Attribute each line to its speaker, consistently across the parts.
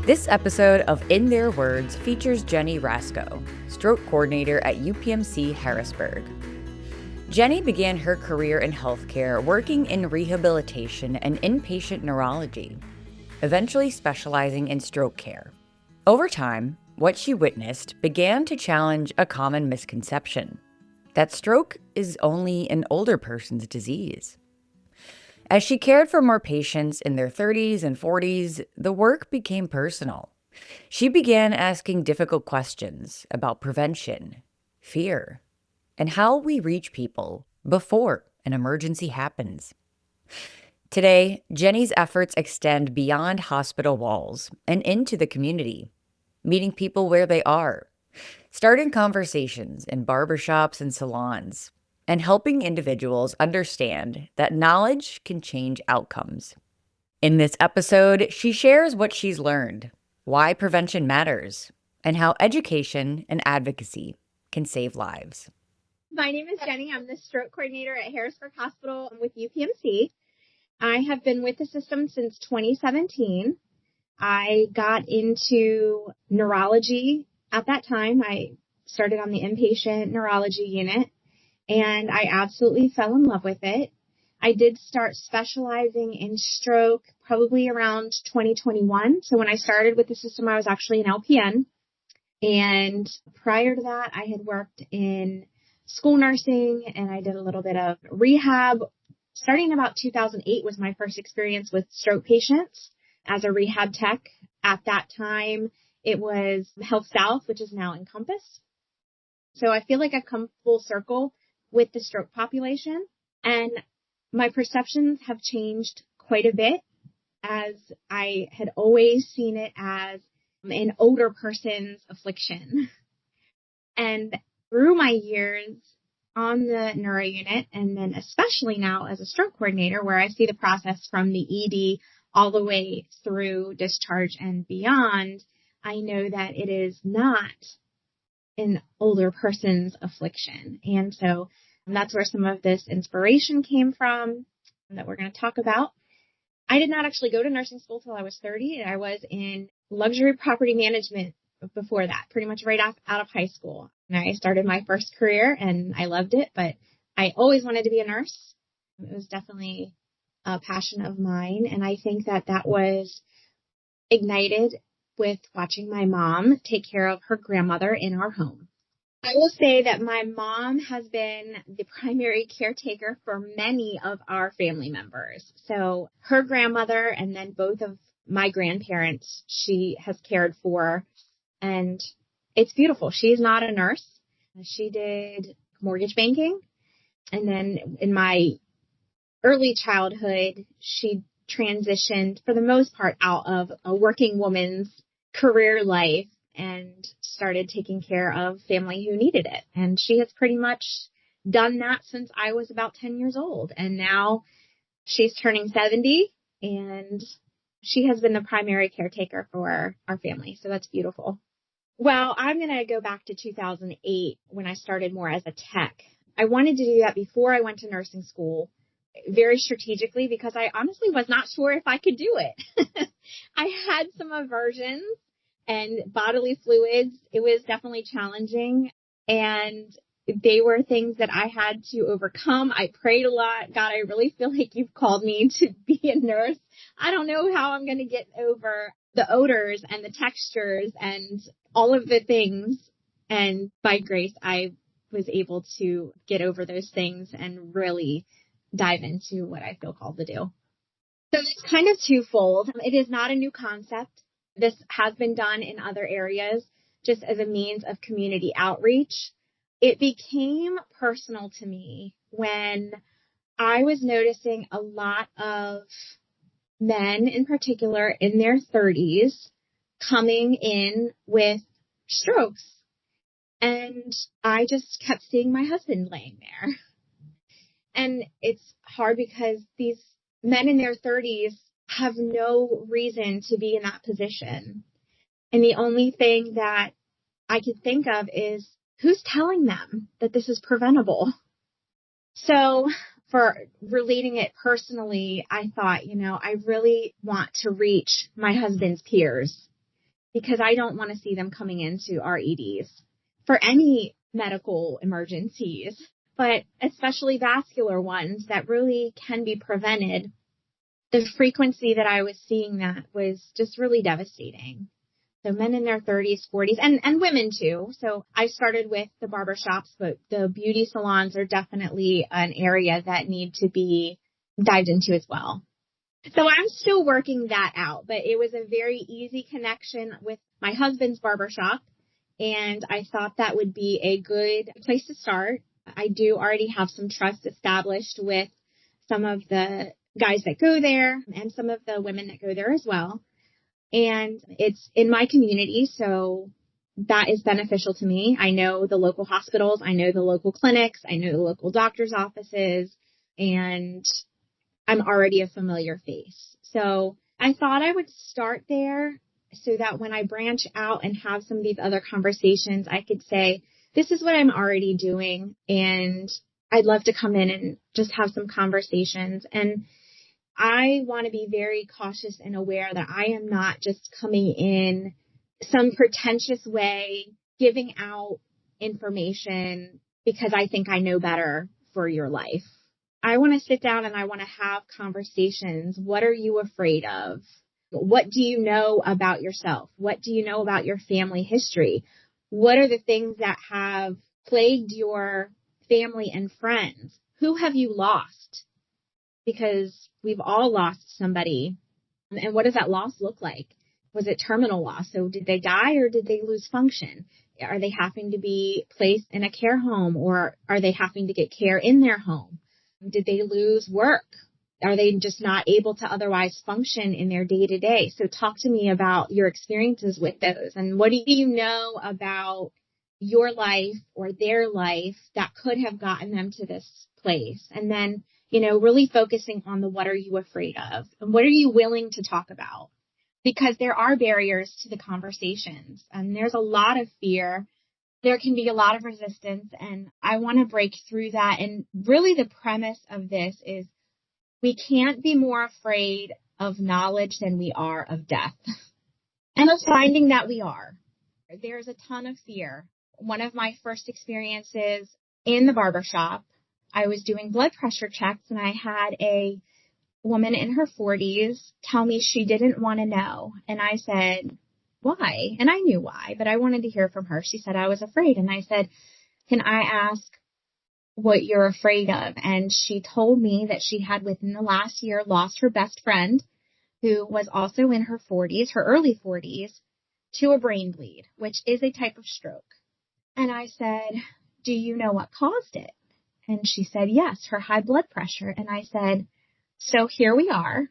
Speaker 1: This episode of In Their Words features Jenny Rascoe, stroke coordinator at UPMC Harrisburg. Jenny began her career in healthcare working in rehabilitation and inpatient neurology, eventually specializing in stroke care. Over time, what she witnessed began to challenge a common misconception, that stroke is only an older person's disease. As she cared for more patients in their 30s and 40s, the work became personal. She began asking difficult questions about prevention, fear, and how we reach people before an emergency happens. Today, Jenny's efforts extend beyond hospital walls and into the community, meeting people where they are, starting conversations in barbershops and salons, and helping individuals understand that knowledge can change outcomes. In this episode, she shares what she's learned, why prevention matters, and how education and advocacy can save lives.
Speaker 2: My name is Jenny. I'm the stroke coordinator at Harrisburg Hospital with UPMC. I have been with the system since 2017. I got into neurology at that time. I started on the inpatient neurology unit, and I absolutely fell in love with it. I did start specializing in stroke probably around 2021. So when I started with the system, I was actually an LPN. And prior to that, I had worked in school nursing, and I did a little bit of rehab. Starting about 2008 was my first experience with stroke patients as a rehab tech. At that time, it was Health South, which is now Encompass. So I feel like I've come full circle with the stroke population, and my perceptions have changed quite a bit, as I had always seen it as an older person's affliction. And through my years on the neuro unit, and then especially now as a stroke coordinator, where I see the process from the ED all the way through discharge and beyond, I know that it is not an older person's affliction. And so that's where some of this inspiration came from that we're going to talk about. I did not actually go to nursing school till I was 30. I was in luxury property management before that, pretty much right out of high school. And I started my first career and I loved it, but I always wanted to be a nurse. It was definitely a passion of mine. And I think that was ignited with watching my mom take care of her grandmother in our home. I will say that my mom has been the primary caretaker for many of our family members. So her grandmother and then both of my grandparents, she has cared for, and it's beautiful. She's not a nurse. She did mortgage banking. And then in my early childhood, she transitioned for the most part out of a working woman's career life and started taking care of family who needed it. And she has pretty much done that since I was about 10 years old. And now she's turning 70, and she has been the primary caretaker for our family. So that's beautiful. Well, I'm going to go back to 2008 when I started more as a tech. I wanted to do that before I went to nursing school, very strategically, because I honestly was not sure if I could do it. I had some aversions and bodily fluids. It was definitely challenging, and they were things that I had to overcome. I prayed a lot. God, I really feel like you've called me to be a nurse. I don't know how I'm going to get over the odors and the textures and all of the things. And by grace, I was able to get over those things and really dive into what I feel called to do. So it's kind of twofold. It is not a new concept. This has been done in other areas just as a means of community outreach. It became personal to me when I was noticing a lot of men in particular in their 30s coming in with strokes. And I just kept seeing my husband laying there. And it's hard because these men in their 30s have no reason to be in that position. And the only thing that I could think of is, who's telling them that this is preventable? So for relating it personally, I thought, I really want to reach my husband's peers. because I don't want to see them coming into our EDs for any medical emergencies, but especially vascular ones that really can be prevented. The frequency that I was seeing that was just really devastating. So men in their 30s, 40s, and women too. So I started with the barbershops, but the beauty salons are definitely an area that need to be dived into as well. So I'm still working that out, but it was a very easy connection with my husband's barbershop, and I thought that would be a good place to start. I do already have some trust established with some of the guys that go there and some of the women that go there as well. And it's in my community, so that is beneficial to me. I know the local hospitals, I know the local clinics, I know the local doctor's offices, and I'm already a familiar face. So I thought I would start there so that when I branch out and have some of these other conversations, I could say, this is what I'm already doing, and I'd love to come in and just have some conversations. And I want to be very cautious and aware that I am not just coming in some pretentious way, giving out information because I think I know better for your life. I want to sit down and I want to have conversations. What are you afraid of? What do you know about yourself? What do you know about your family history? What are the things that have plagued your family and friends? Who have you lost? Because we've all lost somebody. And what does that loss look like? Was it terminal loss? So did they die or did they lose function? Are they having to be placed in a care home, or are they having to get care in their home? Did they lose work? Are they just not able to otherwise function in their day-to-day? So talk to me about your experiences with those. And what do you know about your life or their life that could have gotten them to this place? And then, really focusing on the what are you afraid of and what are you willing to talk about? Because there are barriers to the conversations and there's a lot of fear. There can be a lot of resistance, and I want to break through that. And really the premise of this is we can't be more afraid of knowledge than we are of death and of finding that we are. There's a ton of fear. One of my first experiences in the barbershop, I was doing blood pressure checks and I had a woman in her 40s tell me she didn't want to know. And I said, why? And I knew why, but I wanted to hear from her. She said, I was afraid. And I said, can I ask what you're afraid of? And she told me that she had within the last year lost her best friend, who was also in her 40s, her early 40s, to a brain bleed, which is a type of stroke. And I said, do you know what caused it? And she said, yes, her high blood pressure. And I said, so here we are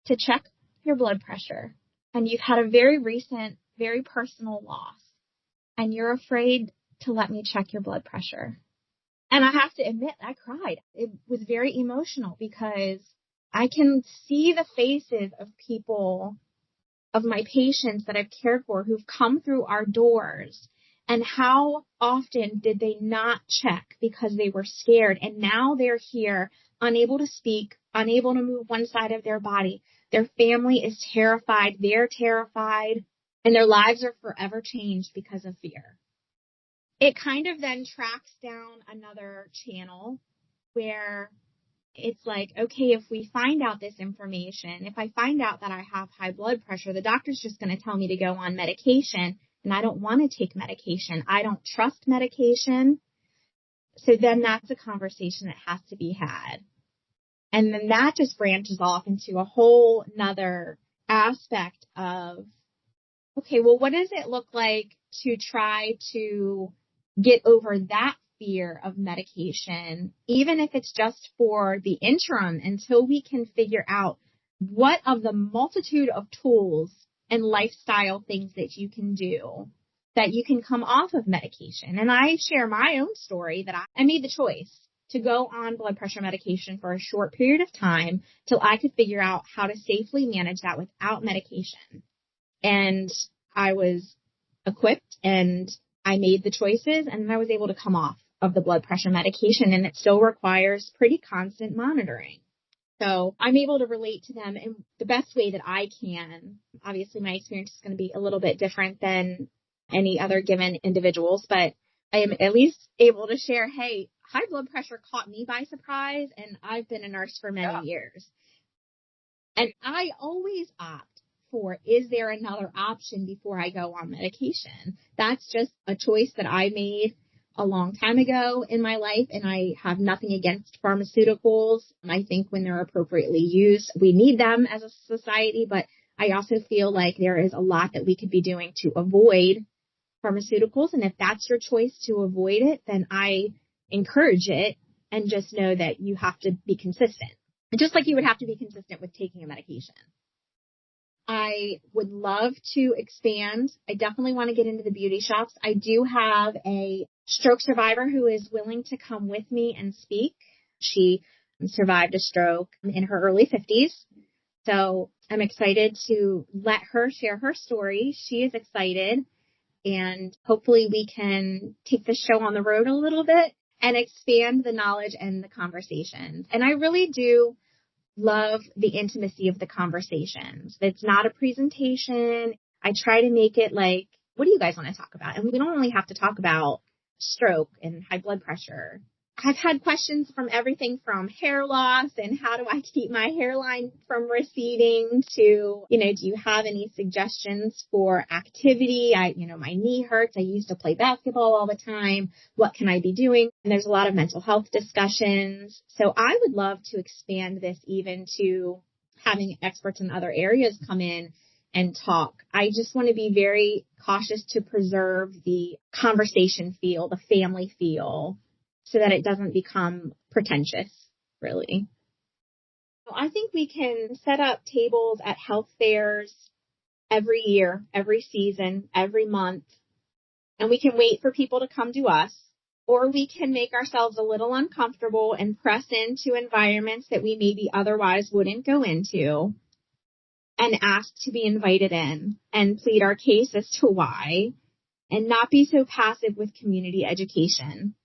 Speaker 2: to check your blood pressure. And you've had a very recent, very personal loss. And you're afraid to let me check your blood pressure. And I have to admit, I cried. It was very emotional because I can see the faces of people, of my patients that I've cared for who've come through our doors. And how often did they not check because they were scared? And now they're here, unable to speak, unable to move one side of their body. Their family is terrified. They're terrified. And their lives are forever changed because of fear. It kind of then tracks down another channel where it's like, okay, if we find out this information, if I find out that I have high blood pressure, the doctor's just going to tell me to go on medication. And I don't want to take medication. I don't trust medication. So then that's a conversation that has to be had. And then that just branches off into a whole nother aspect of, okay, well, what does it look like to try to get over that fear of medication, even if it's just for the interim, until we can figure out what of the multitude of tools and lifestyle things that you can do that you can come off of medication. And I share my own story that I made the choice to go on blood pressure medication for a short period of time till I could figure out how to safely manage that without medication. And I was equipped and I made the choices and I was able to come off of the blood pressure medication, and it still requires pretty constant monitoring. So I'm able to relate to them in the best way that I can. Obviously, my experience is going to be a little bit different than any other given individuals, but I am at least able to share, hey, high blood pressure caught me by surprise, and I've been a nurse for many years. And I always opt for, is there another option before I go on medication? That's just a choice that I made a long time ago in my life, and I have nothing against pharmaceuticals. I think when they're appropriately used, we need them as a society, but I also feel like there is a lot that we could be doing to avoid pharmaceuticals. And if that's your choice to avoid it, then I encourage it, and just know that you have to be consistent. Just like you would have to be consistent with taking a medication. I would love to expand. I definitely want to get into the beauty shops. I do have a stroke survivor who is willing to come with me and speak. She survived a stroke in her early 50s. So I'm excited to let her share her story. She is excited, and hopefully we can take the show on the road a little bit and expand the knowledge and the conversations. And I really do love the intimacy of the conversations. It's not a presentation. I try to make it like, what do you guys want to talk about? And we don't only have to talk about stroke and high blood pressure. I've had questions from everything from hair loss and how do I keep my hairline from receding to, do you have any suggestions for activity? My knee hurts. I used to play basketball all the time. What can I be doing? And there's a lot of mental health discussions. So I would love to expand this even to having experts in other areas come in and talk. I just want to be very cautious to preserve the conversation feel, the family feel, so that it doesn't become pretentious, really. I think we can set up tables at health fairs every year, every season, every month, and we can wait for people to come to us, or we can make ourselves a little uncomfortable and press into environments that we maybe otherwise wouldn't go into and ask to be invited in and plead our case as to why, and not be so passive with community education.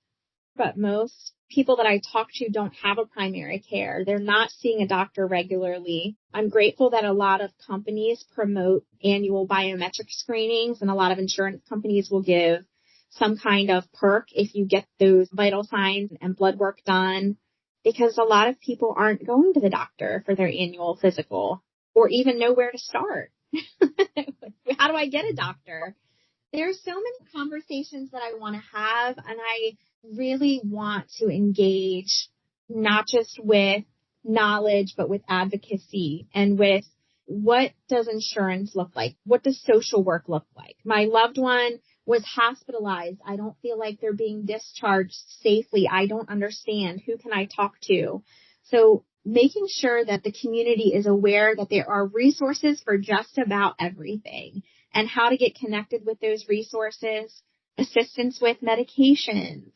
Speaker 2: But most people that I talk to don't have a primary care. They're not seeing a doctor regularly. I'm grateful that a lot of companies promote annual biometric screenings, and a lot of insurance companies will give some kind of perk if you get those vital signs and blood work done, because a lot of people aren't going to the doctor for their annual physical or even know where to start. How do I get a doctor? There's so many conversations that I want to have, and I really want to engage not just with knowledge, but with advocacy and with what does insurance look like? What does social work look like? My loved one was hospitalized. I don't feel like they're being discharged safely. I don't understand. Who can I talk to? So making sure that the community is aware that there are resources for just about everything and how to get connected with those resources, assistance with medications.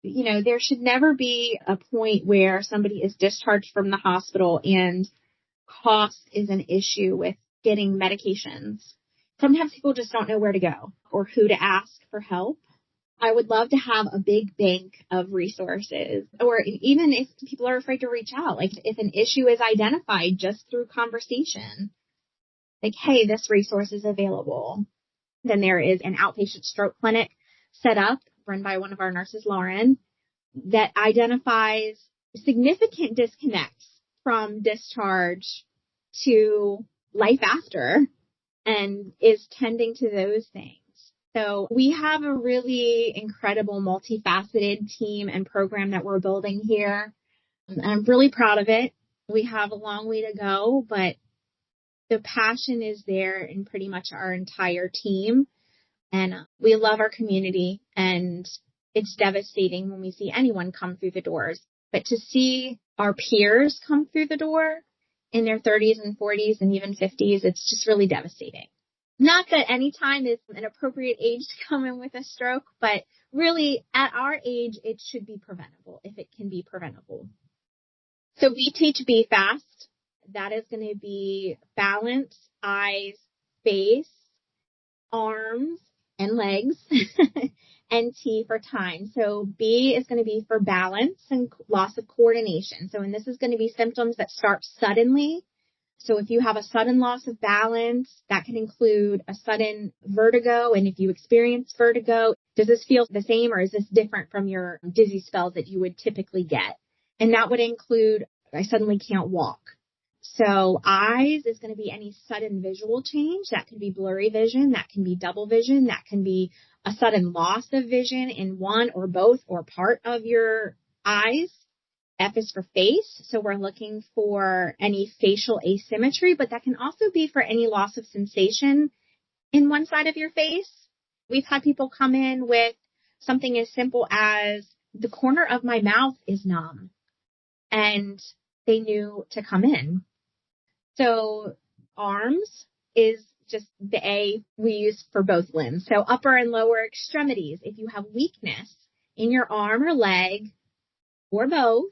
Speaker 2: There should never be a point where somebody is discharged from the hospital and cost is an issue with getting medications. Sometimes people just don't know where to go or who to ask for help. I would love to have a big bank of resources, or even if people are afraid to reach out, like if an issue is identified just through conversation, like, hey, this resource is available. Then there is an outpatient stroke clinic set up, run by one of our nurses, Lauren, that identifies significant disconnects from discharge to life after and is tending to those things. So we have a really incredible multifaceted team and program that we're building here. I'm really proud of it. We have a long way to go, but the passion is there in pretty much our entire team. And we love our community, and it's devastating when we see anyone come through the doors. But to see our peers come through the door in their 30s and 40s and even 50s, it's just really devastating. Not that any time is an appropriate age to come in with a stroke, but really at our age, it should be preventable if it can be preventable. So we teach Be Fast. That is going to be balance, eyes, face, arms, and legs. and T for time. So B is going to be for balance and loss of coordination. So, and this is going to be symptoms that start suddenly. So if you have a sudden loss of balance, that can include a sudden vertigo. And if you experience vertigo, does this feel the same or is this different from your dizzy spells that you would typically get? And that would include, I suddenly can't walk. So eyes is going to be any sudden visual change. That can be blurry vision. That can be double vision. That can be a sudden loss of vision in one or both or part of your eyes. F is for face. So we're looking for any facial asymmetry, but that can also be for any loss of sensation in one side of your face. We've had people come in with something as simple as the corner of my mouth is numb and they knew to come in. So arms is just the A we use for both limbs. So upper and lower extremities. If you have weakness in your arm or leg or both,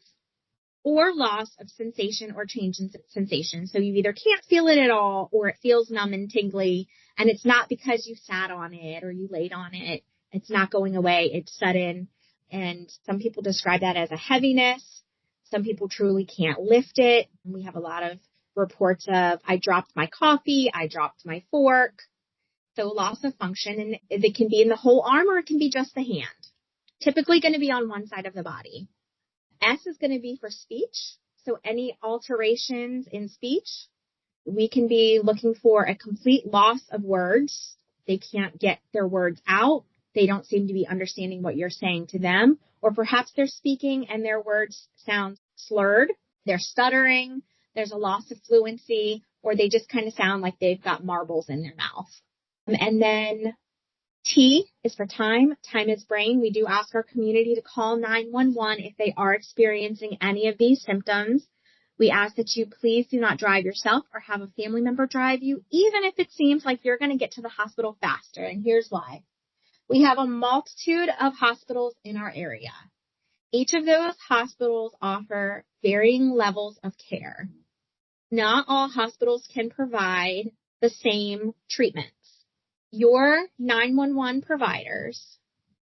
Speaker 2: or loss of sensation or change in sensation. So you either can't feel it at all or it feels numb and tingly, and it's not because you sat on it or you laid on it. It's not going away. It's sudden. And some people describe that as a heaviness. Some people truly can't lift it. We have a lot of reports of, I dropped my coffee, I dropped my fork. So loss of function, and it can be in the whole arm or it can be just the hand. Typically going to be on one side of the body. S is going to be for speech. So any alterations in speech, we can be looking for a complete loss of words. They can't get their words out. They don't seem to be understanding what you're saying to them. Or perhaps they're speaking and their words sound slurred. They're stuttering. There's a loss of fluency, or they just kind of sound like they've got marbles in their mouth. And then T is for time. Time is brain. We do ask our community to call 911 if they are experiencing any of these symptoms. We ask that you please do not drive yourself or have a family member drive you, even if it seems like you're going to get to the hospital faster. And here's why. We have a multitude of hospitals in our area. Each of those hospitals offer varying levels of care. Not all hospitals can provide the same treatments. Your 911 providers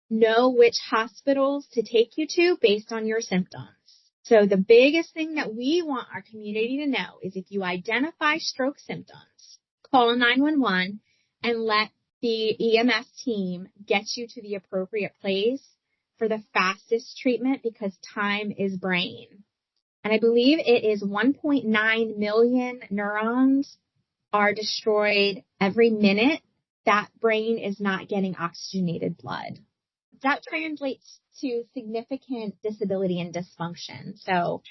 Speaker 2: know which hospitals to take you to based on your symptoms. So the biggest thing that we want our community to know is if you identify stroke symptoms, call 911 and let the EMS team get you to the appropriate place for the fastest treatment, because time is brain. And I believe it is 1.9 million neurons are destroyed every minute that brain is not getting oxygenated blood. That translates to significant disability and dysfunction. So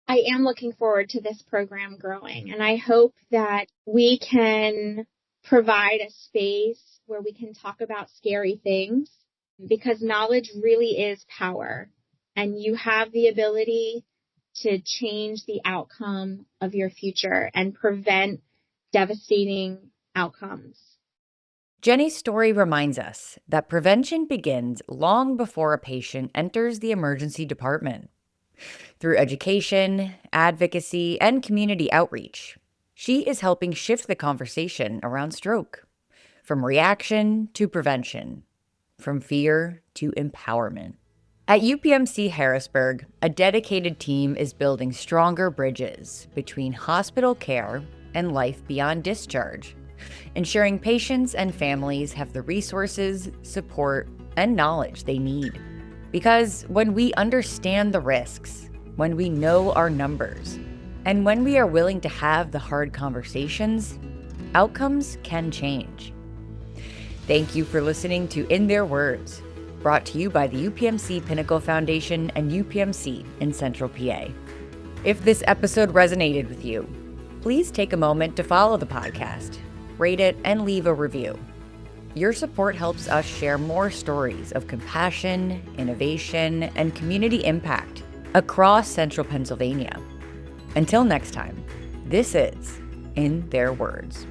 Speaker 2: I am looking forward to this program growing, and I hope that we can provide a space where we can talk about scary things, because knowledge really is power, and you have the ability to change the outcome of your future and prevent devastating outcomes.
Speaker 1: Jenny's story reminds us that prevention begins long before a patient enters the emergency department. Through education, advocacy, and community outreach, she is helping shift the conversation around stroke, from reaction to prevention, from fear to empowerment. At UPMC Harrisburg, a dedicated team is building stronger bridges between hospital care and life beyond discharge, ensuring patients and families have the resources, support, and knowledge they need. Because when we understand the risks, when we know our numbers, and when we are willing to have the hard conversations, outcomes can change. Thank you for listening to In Their Words, brought to you by the UPMC Pinnacle Foundation and UPMC in Central PA. If this episode resonated with you, please take a moment to follow the podcast, rate it, and leave a review. Your support helps us share more stories of compassion, innovation, and community impact across Central Pennsylvania. Until next time, this is In Their Words.